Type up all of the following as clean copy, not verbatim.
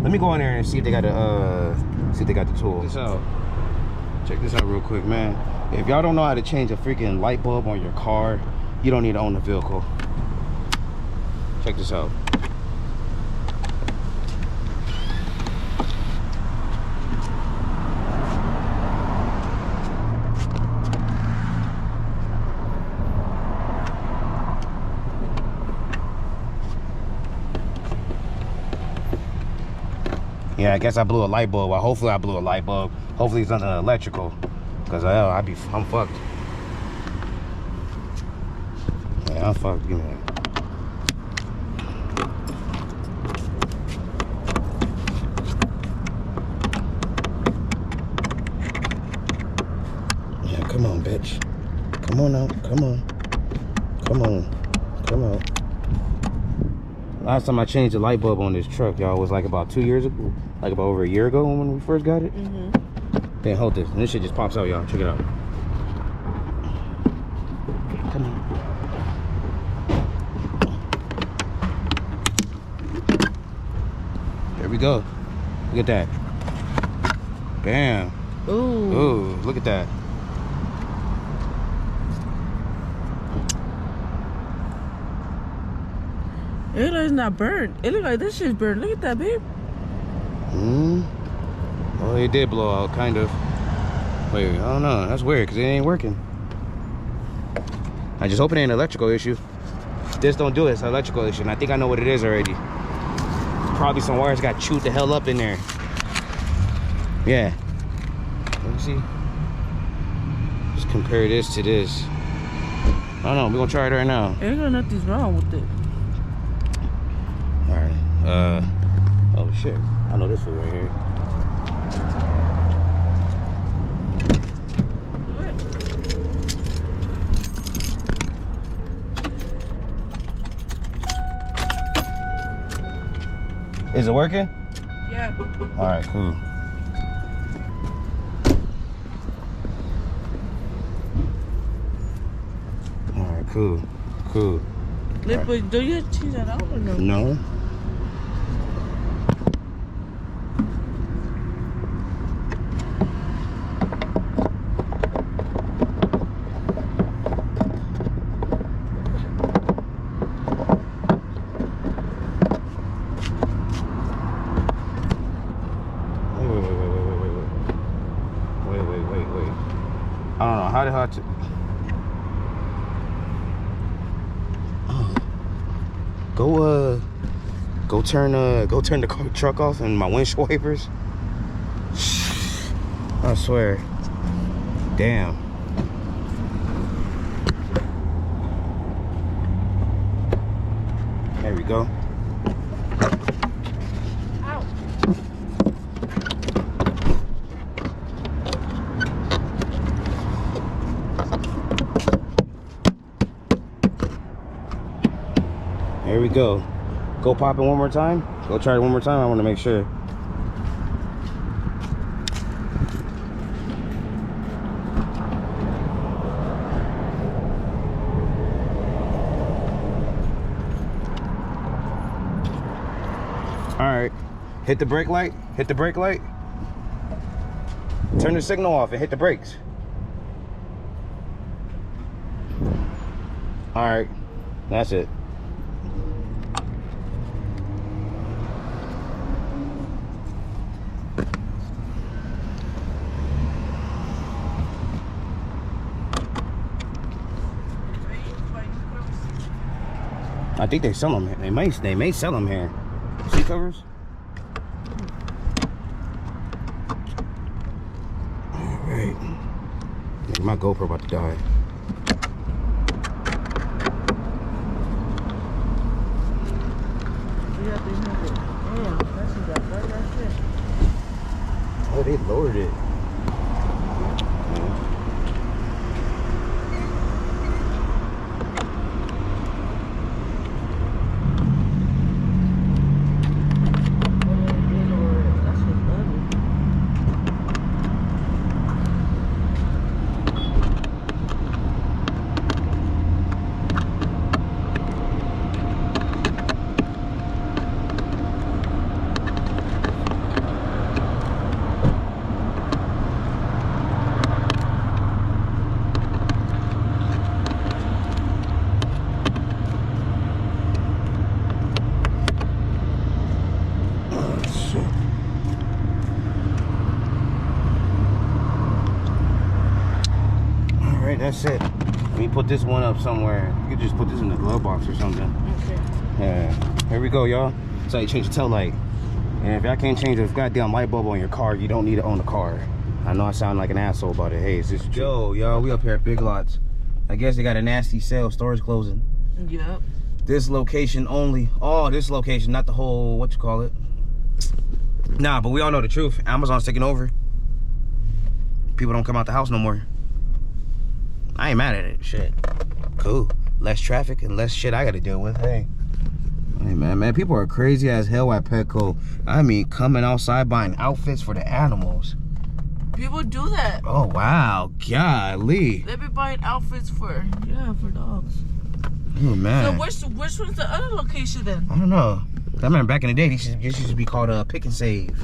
Let me go in there and see if they got the tool. Check this out real quick, man. If y'all don't know how to change a freaking light bulb on your car, you don't need to own the vehicle. Check this out. Yeah, I guess I blew a light bulb. Well, hopefully I blew a light bulb. Hopefully it's nothing electrical. Cause I'm fucked. Yeah, I'm fucked. Give me that. Yeah, come on, bitch. Come on now. Come on. Come on. Come on. Last time I changed the light bulb on this truck, y'all, was like about 2 years ago. Like about over a year ago when we first got it. Then hold this. And this shit just pops out, y'all. Check it out. Come on. There we go. Look at that. Bam. Ooh. Ooh, look at that. It looks like it's not burnt. It looks like this shit's burnt. Look at that, babe. Well, it did blow out, kind of. Wait, I don't know. That's weird, because it ain't working. I just hope it ain't an electrical issue. This don't do it. It's an electrical issue, and I think I know what it is already. Probably some wires got chewed the hell up in there. Yeah. Let me see. Just compare this to this. I don't know. We're going to try it right now. Ain't got nothing wrong with it. Alright. Oh, shit. I know this one right here. Is it working? Yeah. Alright, cool. Alright, cool. Cool. But do you have to change that out or no? No. Wait. I don't know how the hell to. Go turn the truck off and my windshield wipers. I swear. Damn. There we go. Ow. There we go. Go pop it one more time. Go try it one more time. I want to make sure. All right. Hit the brake light. Hit the brake light. Turn the signal off and hit the brakes. All right. That's it. I think they sell them. They may sell them here. Seat covers. All right. My GoPro about to die. Oh, they lowered it. That's it. Let me put this one up somewhere. You could just put this in the glove box or something. Okay. Yeah. Here we go, y'all. So you change the tail light. And if y'all can't change the goddamn light bulb on your car, you don't need to own a car. I know I sound like an asshole about it. Hey, is this true? Yo, y'all, we up here at Big Lots. I guess they got a nasty sale. Stores closing. Yep. This location only. Oh, this location, not the whole, what you call it. Nah, but we all know the truth. Amazon's taking over. People don't come out the house no more. I ain't mad at it. Shit. Cool. Less traffic and less shit I gotta deal with. Hey. Hey, man, people are crazy as hell at Petco. I mean, coming outside buying outfits for the animals. People do that. Oh, wow. Golly. They be buying outfits for dogs. Oh, man. So which one's the other location then? I don't know. I remember back in the day, this used to be called Pick and Save.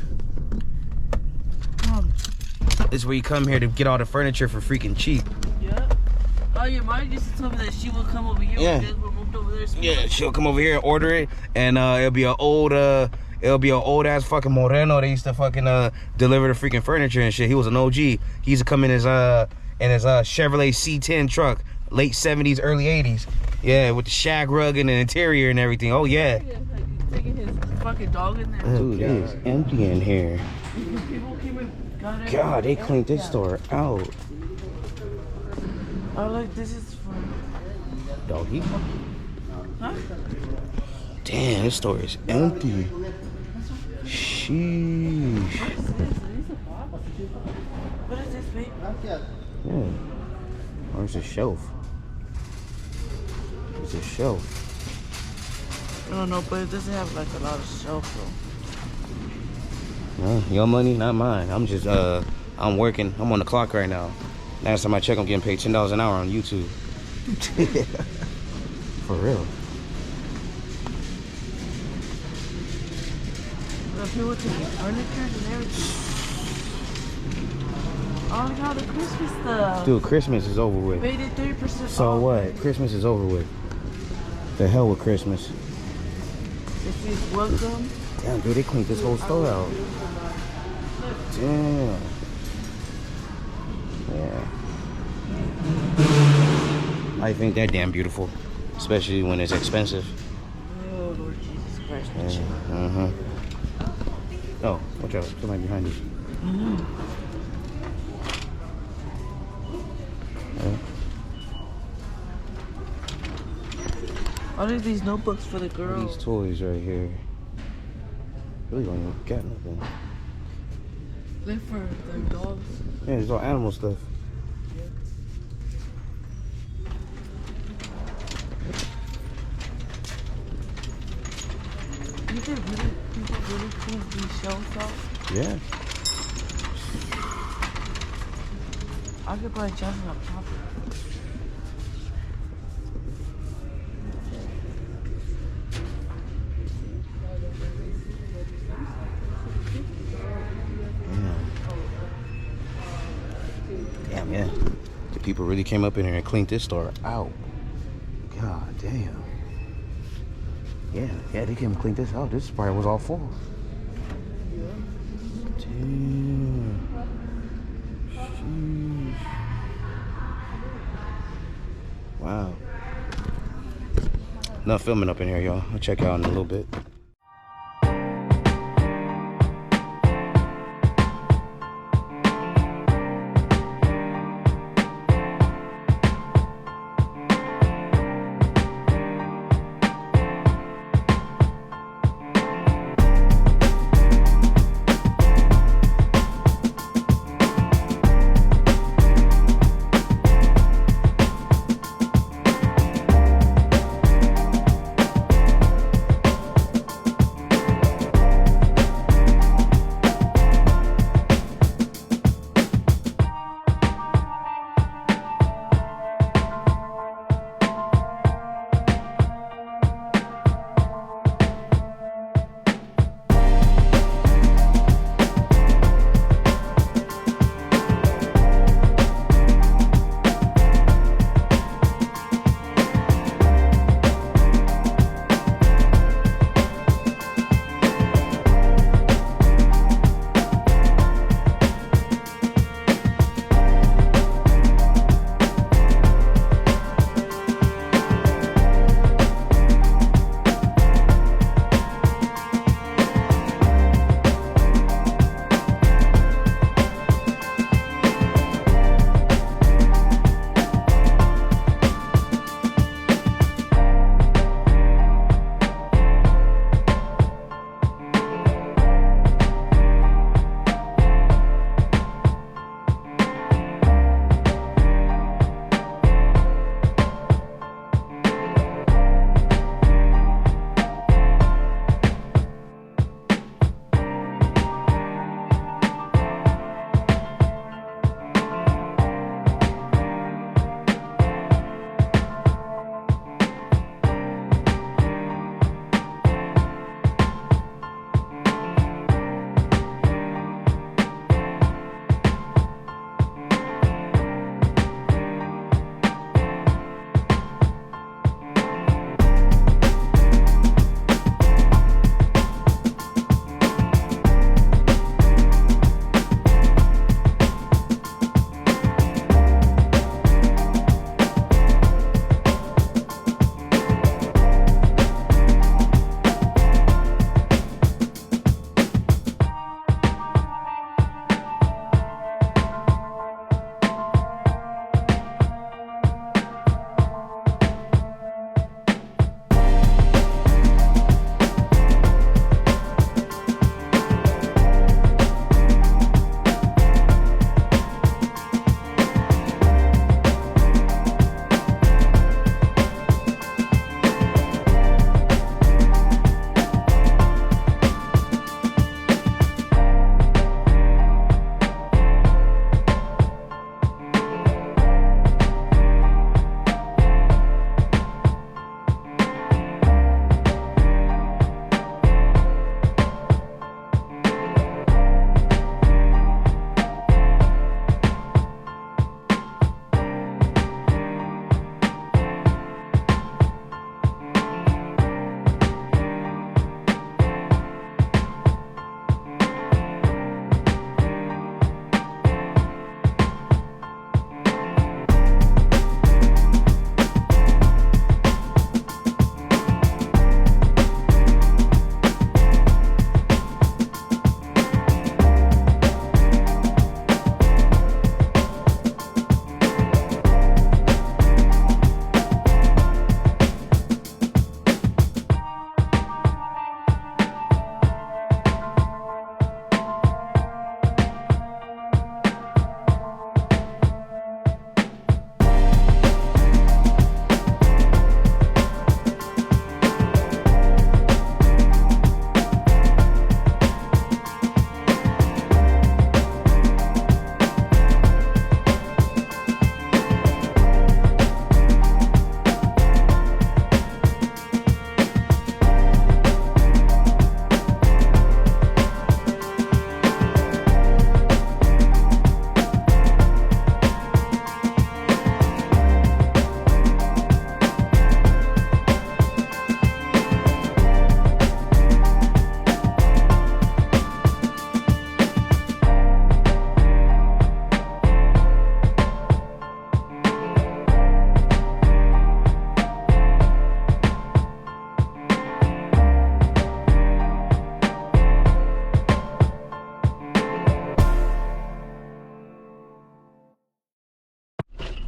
This is where you come here to get all the furniture for freaking cheap. Yeah. Oh, your mom used to tell me that she would come over here. Yeah. When we moved over there. Yeah, she'll come over here and order it, and it'll be an old ass fucking Moreno. They used to fucking deliver the freaking furniture and shit. He was an OG. He used to come in his Chevrolet C10 truck, late 70s, early 80s. Yeah, with the shag rug and the interior and everything. Oh yeah. Taking his fucking dog in there. Dude, it is empty in here. People came and got it. God, they cleaned this store out. Oh, look, this is for Doggy. huh? Damn, this store is empty. Sheesh. What is this, babe? Yeah. Where's the shelf? It's a shelf. I don't know, but it doesn't have like a lot of shelf though. Well, your money, not mine. I'm just I'm working. I'm on the clock right now. Last time I checked, I'm getting paid $10 an hour on YouTube. For real. The people taking furniture and everything. Oh my god, the Christmas stuff. Dude, Christmas is over with. Made it 30% So off. what? Christmas is over with. The hell with Christmas. This is welcome. Damn, dude, they cleaned this whole store out. Damn. Yeah. Life ain't that damn beautiful, especially when it's expensive. Oh Lord Jesus Christ. Yeah. Uh-huh. Oh, watch out. Somebody behind you. All of these notebooks for the girls. These toys right here. Really don't even get nothing. They're for their dogs. Yeah, it's all animal stuff. You think people really clean these shelves out? Yeah. I could buy Jasmine a pop. Damn, yeah. The people really came up in here and cleaned this store out. God damn. Yeah, they came and cleaned this out. This part was all full. Damn. Sheesh. Wow. Enough filming up in here, y'all. I'll check out in a little bit.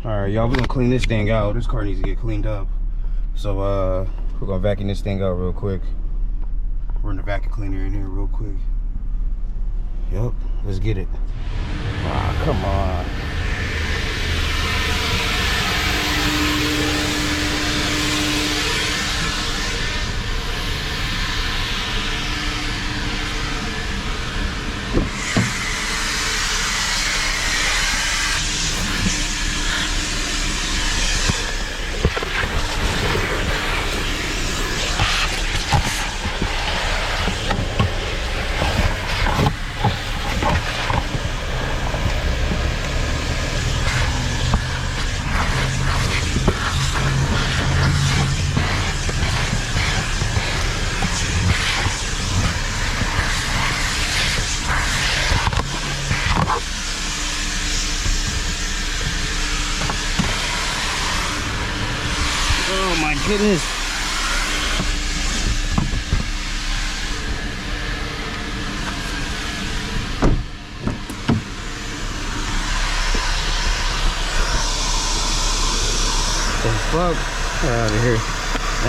All right, y'all, we're gonna clean this thing out. This car needs to get cleaned up. So we're gonna vacuum this thing out real quick. Run the vacuum cleaner in here real quick. Yep, let's get it. Ah, come on. Oh my goodness. The fuck? Out of here.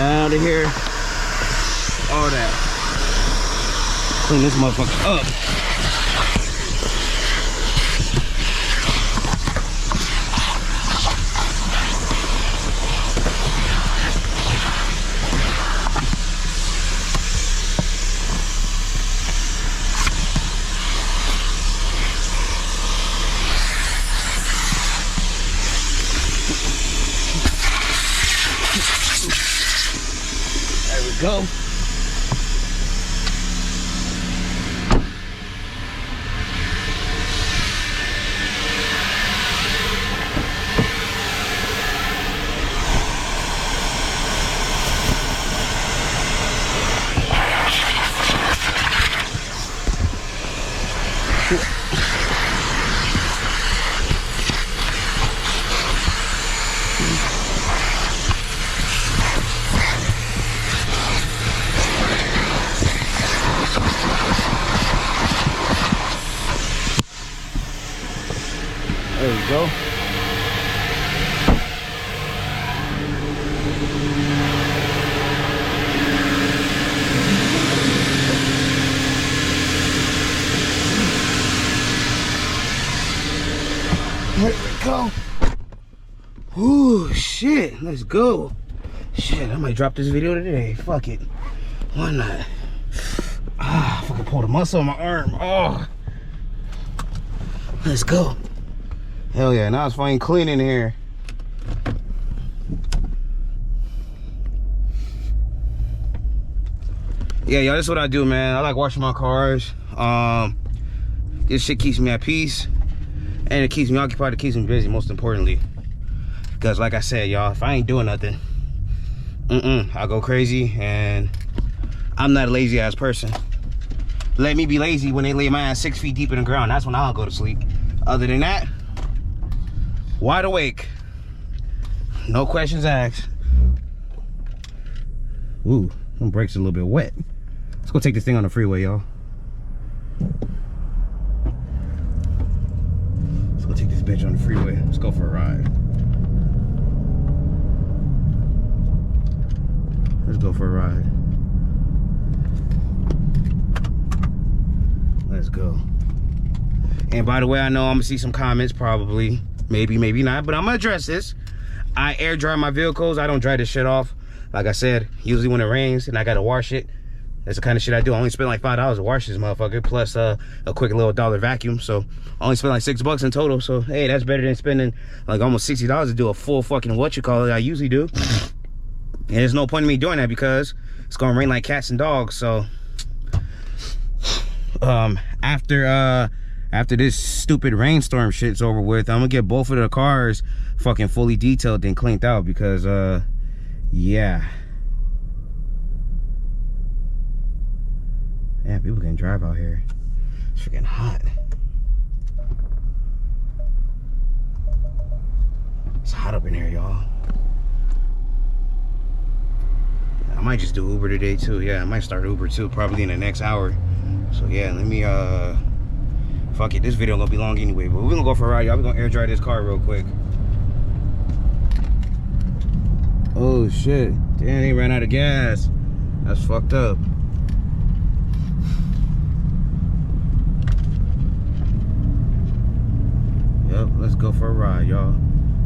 Out of here. All that. Clean this motherfucker up. Go. There we go. There we go. Ooh, shit. Let's go. Shit, I might drop this video today. Fuck it. Why not? Ah, I fucking pulled a muscle on my arm. Oh. Let's go. Hell yeah, now it's fine clean in here. Yeah, y'all, this is what I do, man. I like washing my cars. This shit keeps me at peace. And it keeps me occupied, it keeps me busy, most importantly. Because like I said, y'all, if I ain't doing nothing, I'll go crazy, and I'm not a lazy ass person. Let me be lazy when they lay my ass 6 feet deep in the ground. That's when I'll go to sleep. Other than that, wide awake. No questions asked. Ooh, my brakes are a little bit wet. Let's go take this thing on the freeway, y'all. Let's go take this bitch on the freeway. Let's go for a ride. Let's go for a ride. Let's go. And by the way, I know I'm gonna see some comments probably. Maybe, maybe not, but I'm gonna address this. I air dry my vehicles. I don't dry this shit off. Like I said, usually when it rains and I gotta wash it, that's the kind of shit I do. I only spend like $5 to wash this motherfucker, plus a quick little $1 vacuum. So I only spend like $6 in total. So hey, that's better than spending like almost $60 to do a full fucking I usually do. And there's no point in me doing that because it's gonna rain like cats and dogs. So after this stupid rainstorm shit's over with, I'm gonna get both of the cars fucking fully detailed and cleaned out because yeah, people can drive out here. It's freaking hot. It's hot up in here, y'all. I might just do Uber today too. Yeah, I might start Uber too, probably in the next hour. So yeah, let me fuck it, this video gonna be long anyway, but we're gonna go for a ride, y'all. We're gonna air dry this car real quick. Oh shit. Damn, they ran out of gas. That's fucked up. Yep, let's go for a ride, y'all.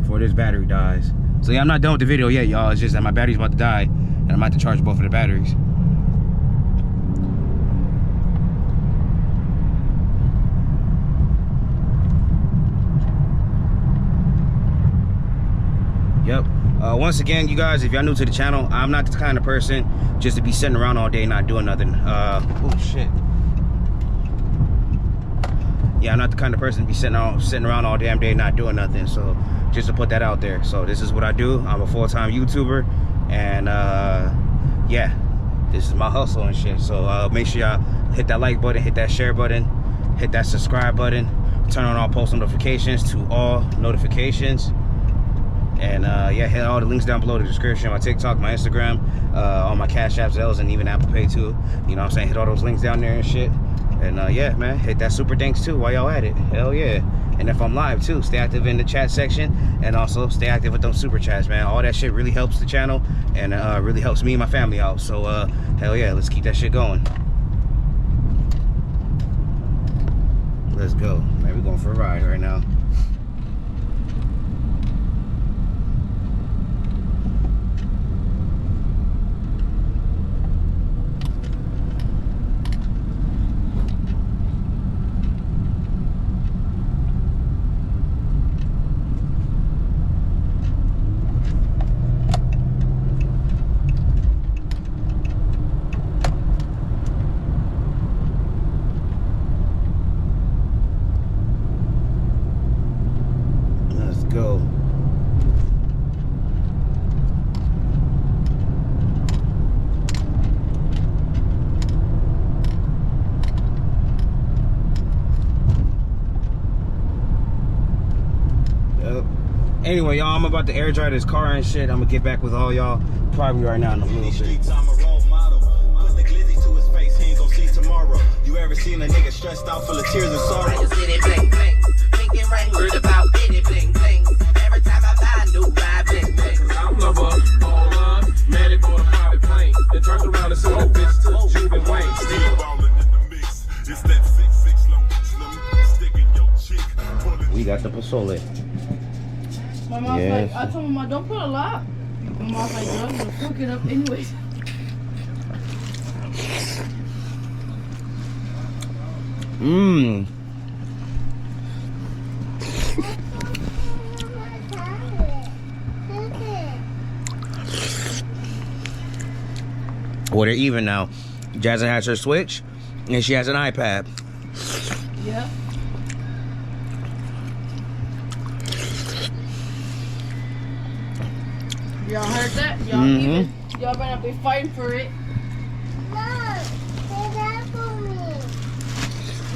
Before this battery dies. So yeah, I'm not done with the video yet, y'all. It's just that my battery's about to die. And I'm about to charge both of the batteries. Yep. Once again, you guys, if y'all new to the channel, I'm not the kind of person just to be sitting around all day not doing nothing. Oh shit. Yeah, I'm not the kind of person to be sitting around all damn day not doing nothing. So just to put that out there. So this is what I do. I'm a full-time YouTuber, and yeah, this is my hustle and shit. So make sure y'all hit that like button, hit that share button, hit that subscribe button, turn on all post notifications to all notifications. And yeah, hit all the links down below in the description. My TikTok, my Instagram, all my Cash Apps, Zelles, and even Apple Pay too. You know what I'm saying? Hit all those links down there and shit. And yeah, man, hit that super thanks too while y'all at it. Hell yeah. And if I'm live too, stay active in the chat section, and also stay active with those super chats, man. All that shit really helps the channel, and really helps me and my family out. So hell yeah, let's keep that shit going. Let's go, man. We're going for a ride right now. Go. Yep. Anyway, y'all, I'm about to air dry this car and shit. I'm gonna get back with all y'all probably right now in a little bit. You ever seen a nigga stressed out full of tears and sorrow? I just hit it bling bling, thinking right word about it bling bling. Every time I buy a new ride bling bling. I'm lover, baller, man it bought a private plane, and turned around and sold that bitch to Juve and Wayne. Still ballin' in the mix, it's that 6'6" long slim, sticking your chick. We got the pozole. My mom's like, I told my mom, don't put a lot. My mom's like, no, I'm gonna cook it up anyways. Mmm. Well, they're even now. Jasmine has her Switch, and she has an iPad. Yeah. Y'all heard that? Y'all even. Y'all better be fighting for it.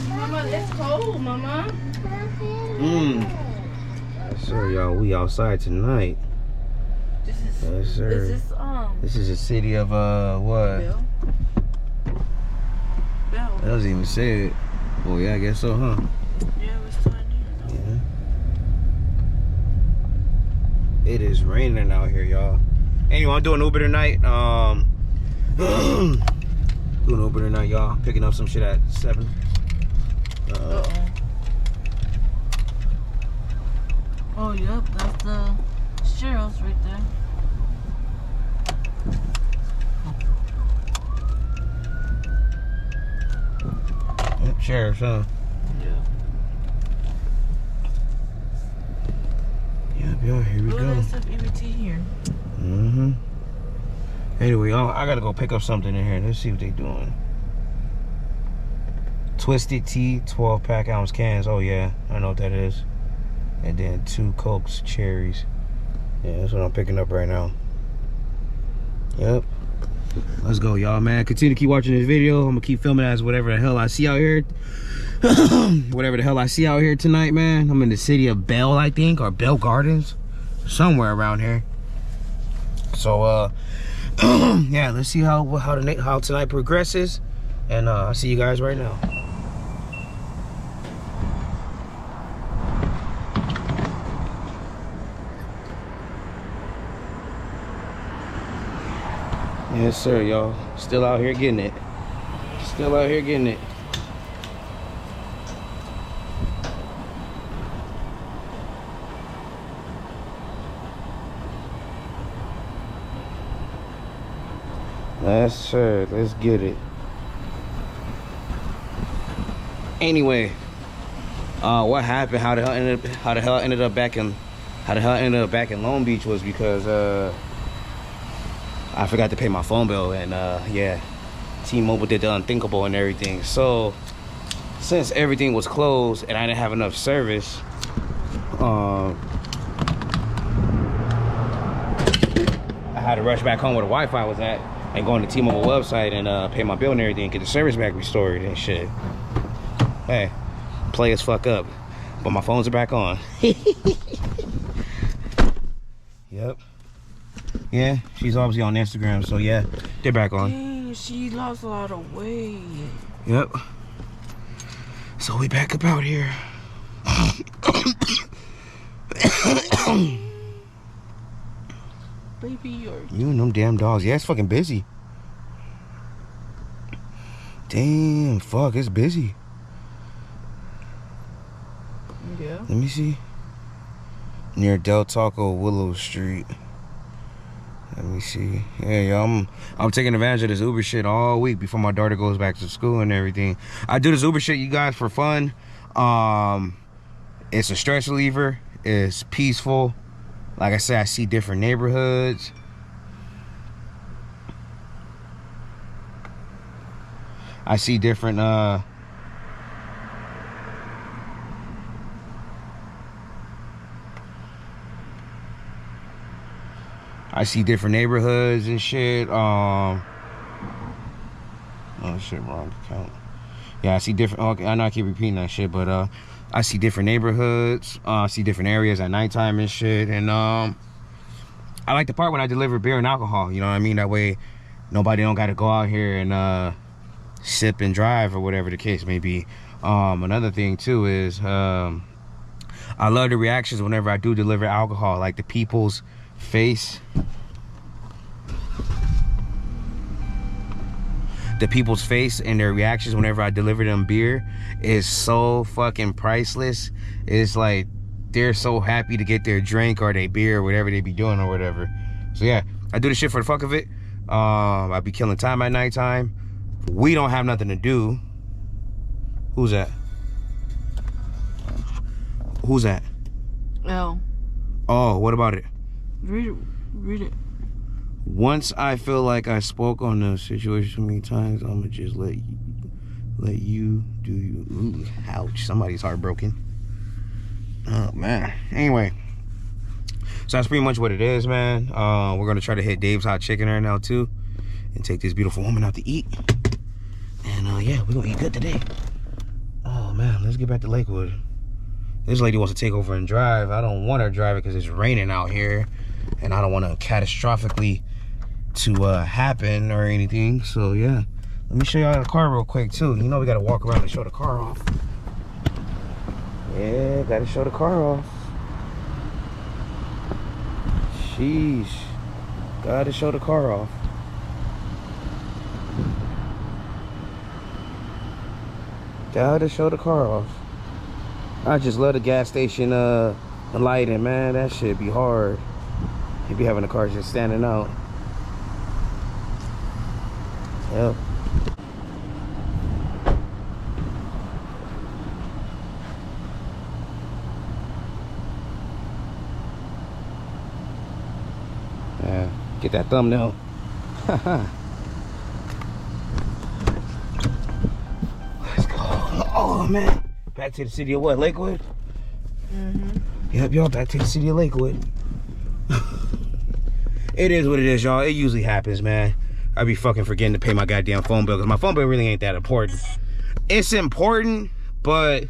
Mama, it's cold, Mama. Yes, sir, y'all. We outside tonight. This is. Yes, sir. This is the city of what? Bell. Bell. That doesn't even say it. Oh yeah, I guess so, huh? Yeah, we're still in here. Yeah. It is raining out here, y'all. Anyway, I'm doing Uber tonight. Doing Uber tonight, y'all. Picking up some shit at 7. Oh, yep, that's the Cheryl's right there. Yep, Sheriff's, huh? Yeah. Yep, y'all, here we go. There's some EBT here. Anyway, y'all, I gotta go pick up something in here. Let's see what they doing. Twisted Tea, 12-pack ounce cans. Oh yeah, I know what that is. And then 2 Cokes, cherries. Yeah, that's what I'm picking up right now. Yep. Let's go, y'all, man. Continue to keep watching this video. I'm gonna keep filming as whatever the hell I see out here. Whatever the hell I see out here tonight, man. I'm in the city of Bell, I think, or Bell Gardens, somewhere around here. So, yeah, let's see how tonight progresses, and I'll see you guys right now. Yes, sir, y'all. Still out here getting it. Still out here getting it. Yes, sir. Let's get it. Anyway, what happened? How the hell ended up back in Long Beach was because I forgot to pay my phone bill, and yeah, T-Mobile did the unthinkable and everything. So since everything was closed and I didn't have enough service, I had to rush back home where the Wi-Fi was at and go on the T-Mobile website and pay my bill and everything, get the service back restored and shit. Hey, play as fuck up, but my phones are back on. Yep. Yeah, she's obviously on Instagram, so yeah, they're back on. Dang, she lost a lot of weight. Yep. So we back up out here. Baby, you and them damn dogs. Yeah, it's fucking busy. Damn, fuck, it's busy. Yeah. Let me see. Near Del Taco, Willow Street. Let me see. Yeah, yo, I'm taking advantage of this Uber shit all week before my daughter goes back to school and everything. I do this Uber shit, you guys, for fun. It's a stress reliever. It's peaceful. Like I said, I see different neighborhoods. I see different neighborhoods and shit. Oh shit, wrong account. Yeah, I see different. Okay, I know I keep repeating that shit, but I see different neighborhoods. I see different areas at nighttime and shit. And I like the part when I deliver beer and alcohol. You know what I mean? That way, nobody don't got to go out here and sip and drive or whatever the case may be. Another thing too is I love the reactions whenever I do deliver alcohol, like the people's face. The people's face and their reactions whenever I deliver them beer is so fucking priceless. It's like they're so happy to get their drink or their beer or whatever they be doing or whatever. So yeah, I do the shit for the fuck of it. I be killing time at nighttime. We don't have nothing to do. Who's that? Who's that? L. Oh, what about it? Read it. Read it. Once I feel like I spoke on the situation so many times, I'm gonna just let you do you. Ooh, ouch, somebody's heartbroken. Oh man. Anyway, so that's pretty much what it is, man. We're gonna try to hit Dave's Hot Chicken right now too, and take this beautiful woman out to eat. And yeah, we're gonna eat good today. Oh man, let's get back to Lakewood. This lady wants to take over and drive. I don't want her driving because it's raining out here, and I don't want to catastrophically to happen or anything. So yeah, let me show y'all the car real quick too. You know we gotta walk around and show the car off. Yeah, gotta show the car off. Sheesh, gotta show the car off. Gotta show the car off. I just love the gas station lighting, man. That shit be hard. You be having the car just standing out. Yep. Yeah, get that thumbnail. Let's go. Oh man. Back to the city of what? Lakewood? Mm-hmm. Yep, y'all, back to the city of Lakewood. It is what it is, y'all. It usually happens, man. I be fucking forgetting to pay my goddamn phone bill because my phone bill really ain't that important. It's important, but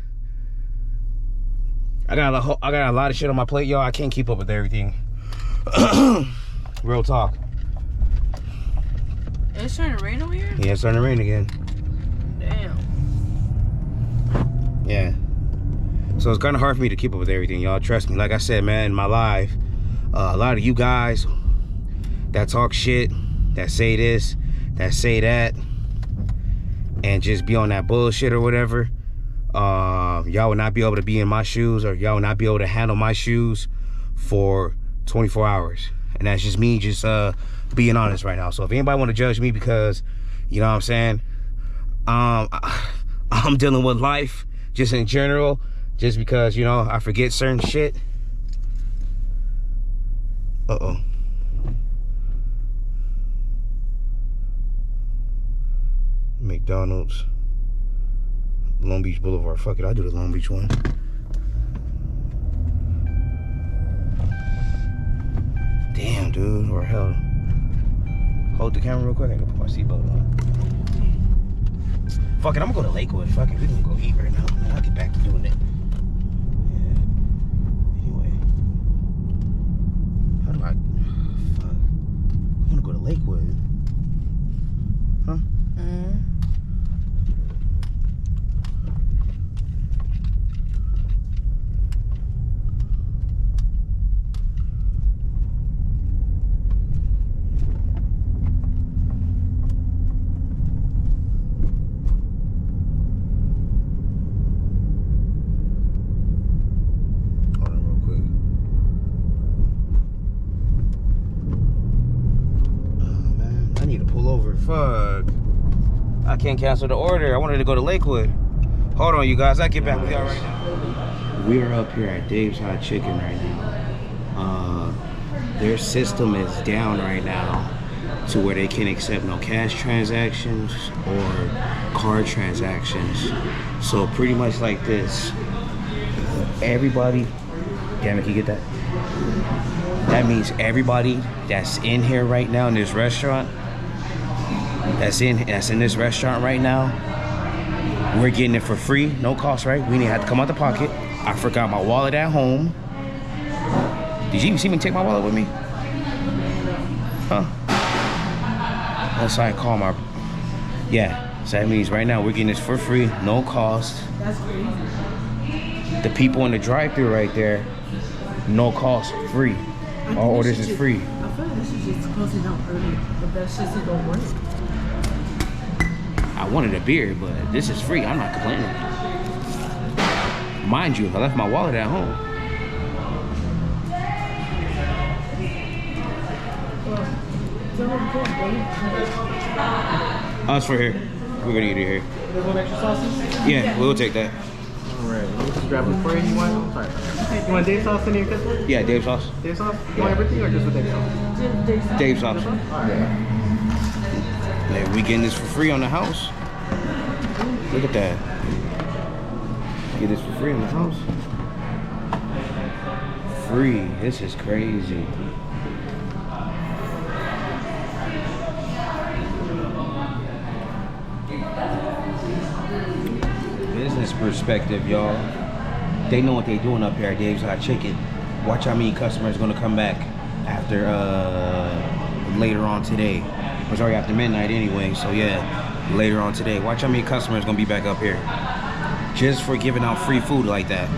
I got a lot of shit on my plate, y'all. I can't keep up with everything. Real talk. It's starting to rain over here? Yeah, it's starting to rain again. Damn. Yeah. So it's kind of hard for me to keep up with everything, y'all. Trust me. Like I said, man, in my life, a lot of you guys that talk shit that say this, that say that, and just be on that bullshit or whatever, y'all will not be able to be in my shoes, or y'all will not be able to handle my shoes for 24 hours. And that's just me just being honest right now. So if anybody want to judge me because, you know what I'm saying, I'm dealing with life just in general, just because, you know, I forget certain shit. Uh-oh. McDonald's, Long Beach Boulevard. Fuck it, I'll do the Long Beach one. Damn, dude, or hell. Hold the camera real quick. I gotta put my seatbelt on. Fuck it, I'm gonna go to Lakewood. Fuck it, we gonna go eat right now. I'll get back to doing it. Yeah. Anyway. How do I... Fuck. I wanna go to Lakewood. Huh? Fuck. I can't cancel the order. I wanted to go to Lakewood. Hold on, you guys. I'll get back with y'all right now. We are up here at Dave's Hot Chicken right now. Their system is down right now to where they can't accept no cash transactions or card transactions. So pretty much like this. Everybody, damn it, can you get that? That means everybody that's in here right now in this restaurant, that's in this restaurant right now, we're getting it for free, no cost, right? We didn't have to come out the pocket. I forgot my wallet at home. Did you even see me take my wallet with me? Huh? Unless I call my... Yeah, so that means right now we're getting this for free, no cost. That's crazy. The people in the drive-thru right there, no cost, free. All orders is free. I feel like this is just closing down early, but that's just it don't work. I wanted a beer, but this is free. I'm not complaining. Mind you, I left my wallet at home. Us for here. We're gonna eat it here. There's one extra sausage? Yeah, we'll take that. Alright, let me just grab it for you. You want? I'm sorry. You want Dave sauce in your cutlet? Yeah, Dave sauce. Dave sauce? You want everything or just the Dave sauce? Dave sauce. Alright. Like, we getting this for free on the house. Look at that. Get this for free on the house. Free. This is crazy. Business perspective, y'all. They know what they doing up here at Dave's Hot Chicken. Watch how many customers gonna come back after later on today. It's already after midnight anyway, so yeah, later on today. Watch how many customers gonna be back up here. Just for giving out free food like that.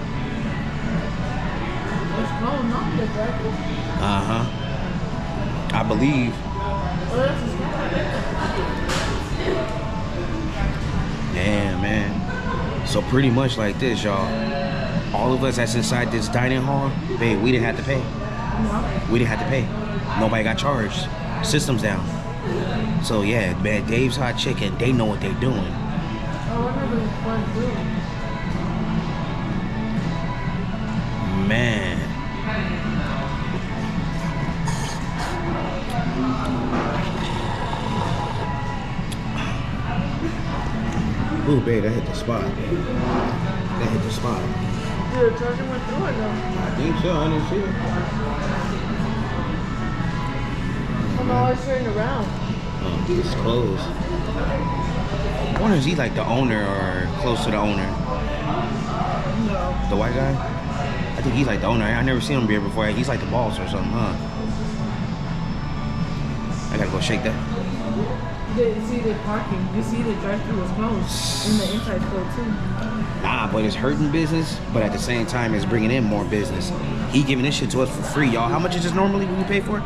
Uh-huh. I believe. Damn, man. So pretty much like this, y'all. All of us that's inside this dining hall, babe, we didn't have to pay. We didn't have to pay. Nobody got charged. System's down. So yeah, man, Dave's Hot Chicken, they know what they're doing. Man. Ooh, babe, that hit the spot. That hit the spot. Dude, the charger went through it though. I think so, I didn't see it. I'm always turning around. Oh, it's closed. I wonder, is he like the owner or close to the owner? No. The white guy? I think he's like the owner. I never seen him here before. He's like the boss or something, huh? I gotta go shake that. You see the parking. You see the drive-thru was closed. And the inside's closed too. Nah, but it's hurting business, but at the same time, it's bringing in more business. He giving this shit to us for free, y'all. How much is this normally when we pay for it?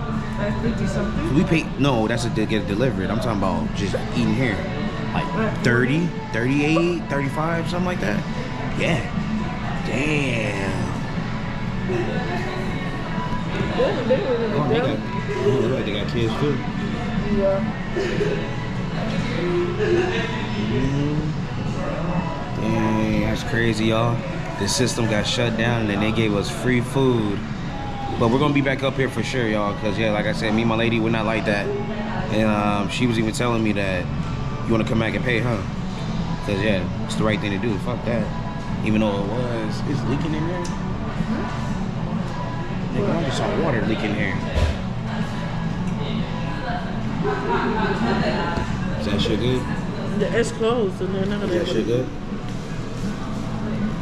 50 something. We pay, no, that's to get it delivered. I'm talking about just eating here. Like 30, 38, 35, something like that. Yeah. Damn. They got kids too. Yeah. Dang, that's crazy, y'all. The system got shut down and then they gave us free food. But we're gonna be back up here for sure, y'all, because yeah, like I said, me and my lady, we're not like that. And she was even telling me that you wanna come back and pay, huh? Because yeah, it's the right thing to do. Fuck that. Even though it's leaking in there. Nigga, I just saw water leaking here. Is that shit good? It's closed and they're not gonna. Is that shit good?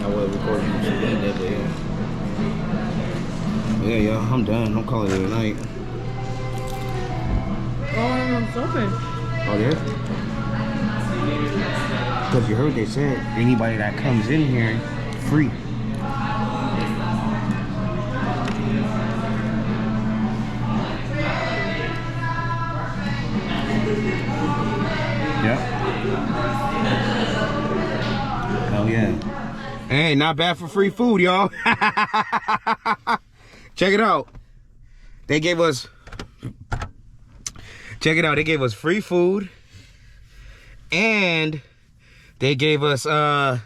I was recording you some that, but yeah. Yeah, y'all, I'm done. I'm calling it a night. Oh, it's open. Oh, yeah? Because you heard they said anybody that comes in here, free. Yep. Hell yeah. Hey, not bad for free food, y'all. Check it out. They gave us... Check it out. They gave us free food. And they gave us... Yeah,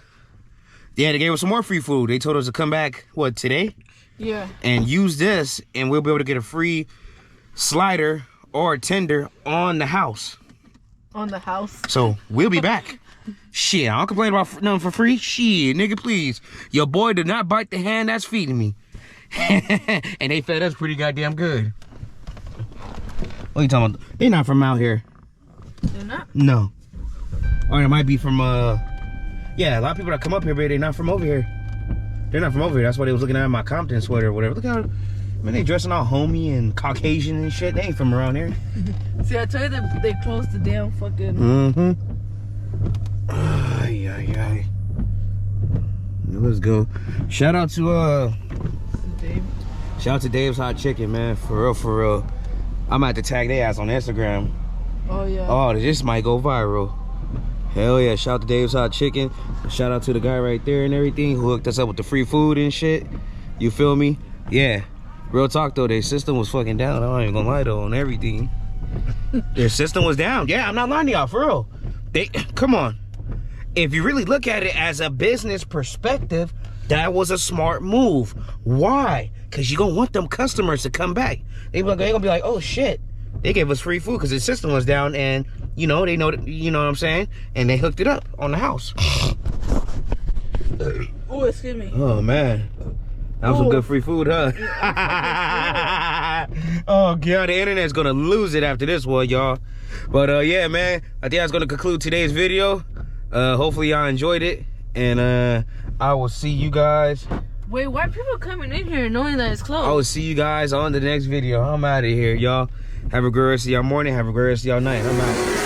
they gave us some more free food. They told us to come back, what, today? Yeah. And use this, and we'll be able to get a free slider or tender on the house. On the house. So we'll be back. Shit, I don't complain about nothing for free. Shit, nigga, please. Your boy did not bite the hand that's feeding me. And they fed us pretty goddamn good. What are you talking about? They're not from out here. They're not? No. Or it might be from, yeah, a lot of people that come up here, but they're not from over here. They're not from over here. That's why they was looking at my Compton sweater or whatever. Look how, man, they dressing all homey and Caucasian and shit. They ain't from around here. See, I tell you that they closed the damn fucking... Mm-hmm. Ay, ay, ay. Let's go. Shout out to, Dave. shout out to Dave's Hot Chicken, man. For real, for real. I'm gonna have to tag their ass on Instagram. Oh, yeah. Oh, this might go viral. Hell yeah, shout out to Dave's Hot Chicken. Shout out to the guy right there and everything who hooked us up with the free food and shit. You feel me? Yeah. Real talk though, their system was fucking down. I ain't even gonna lie though on everything. Their system was down. Yeah, I'm not lying to y'all, for real. They, come on. If you really look at it as a business perspective, that was a smart move. Why? Because you're gonna want them customers to come back. They're gonna be like, oh shit, they gave us free food because the system was down, and you know, they know that, you know what I'm saying? And they hooked it up on the house. Oh, excuse me. Oh man. That was some good free food, huh? Oh god, the internet's gonna lose it after this one, y'all. But yeah, man, I think that's gonna conclude today's video. Hopefully y'all enjoyed it, and I will see you guys. Wait, why are people coming in here knowing that it's closed? I will see you guys on the next video. I'm out of here, y'all. Have a great rest of y'all morning. Have a great rest of y'all night. I'm out.